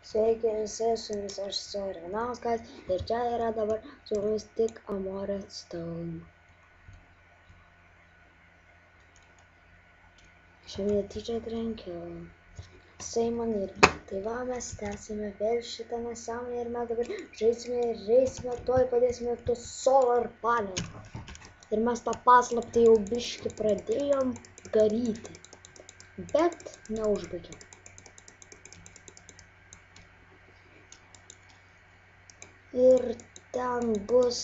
Sveiki visi, su jumis aš esu Ranauskas ir čia yra dabar su mumis tik Amore Stone. Šiandien tyčia trenkiau. Seimon ir tai va mes tęsime vėl šitą nesąmonę ir mes dabar žaisime ir reisime, tuoj padėsime to solar panel. Ir mes tą paslaptį jau biškį pradėjom daryti, bet neužbaigėm. Ir ten bus,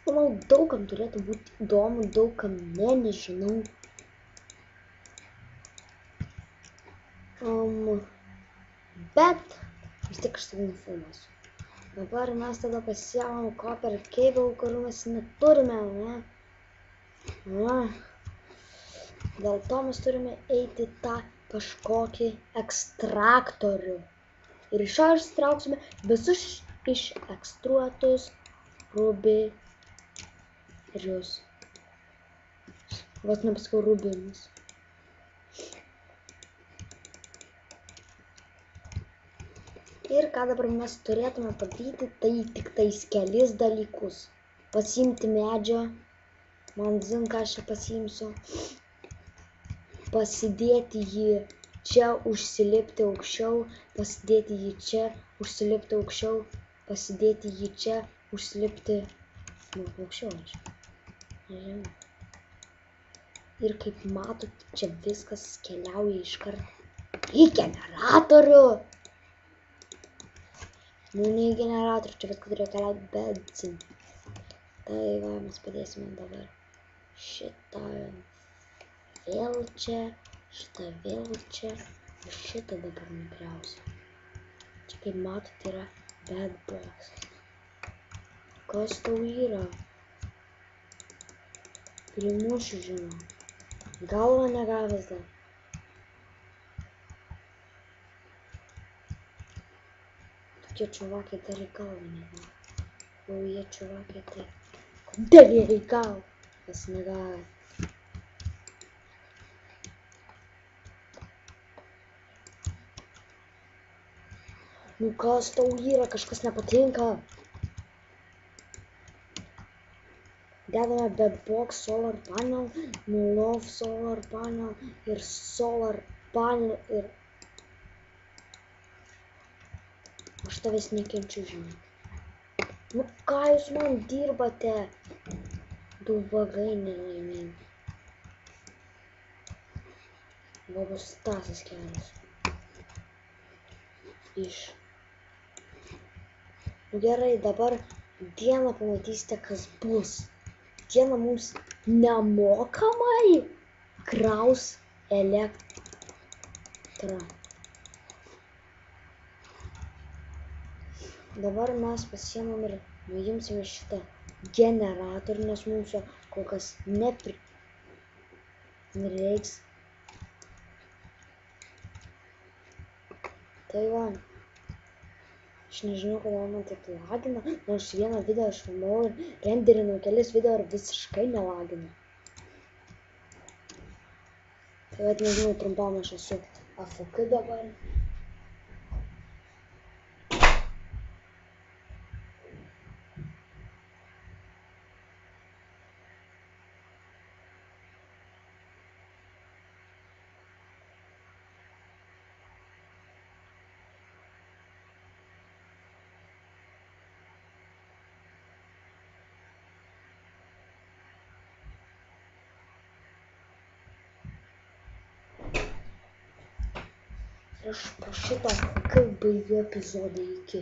manau, daugam turėtų būti įdomu, daugam ne, nežinau. Bet vis tik aš tai nufilmuosiu. Dabar mes tada pasiemam copper cable, kurių mes neturime, ne? Dėl to mes turime eiti tą kažkokį ekstraktorių. Ir iš jo ištrauksime visus išekstruotus rubinius. Vos nepasakau rubinius. Ir ką dabar mes turėtume padaryti, tai tik tais kelis dalykus. Pasiimti medžio, man zin, ką aš čia pasiimsiu. Pasidėti jį čia, užsilipti aukščiau, pasidėti jį čia, užsilipti aukščiau, pasidėti jį čia, užsilipti aukščiau aš. Nežinau. Ir kaip matot, čia viskas keliauja iškart į generatorių. Nu, ne į generatorių, čia viskas turėjo keliauti benzin. Tai va, mes padėsime dabar šitą vėl čia, šitą vėl čia ir šitą dabar nugriausiu. Čia kaip matot yra bad box. Kas tau yra? Primušiu, žinau. Galva negavęs dar. Tokie čuvakai dar į galvą negavę. O jie čuvakai tai. Kodėl jie į galvą? Kas negavę. Nu kas tau yra? Kažkas nepatinka. Dedame bedbox solar panel, love solar panel ir solar panel ir... Aš tavęs nekenčiu, žinai. Nu ką jūs man dirbate? Du vagai nelaimingi. Va bus tasas kelias. Nu gerai, dabar dieną pamatysite, kas bus. Dieną mums nemokamai kraus elektrą. Dabar mes pasiemam ir nuimsime šitą generatorių, nes mums jo kol kas nereiks. Tai va, aš nežinau, kodėl man taip lagina, nors vieną video aš filmavau ir renderinau kelis video ir visiškai nelagina. Tai va, nežinau, trumpam aš esu AFK dabar. Aš po šito kaip baigiu epizodą iki.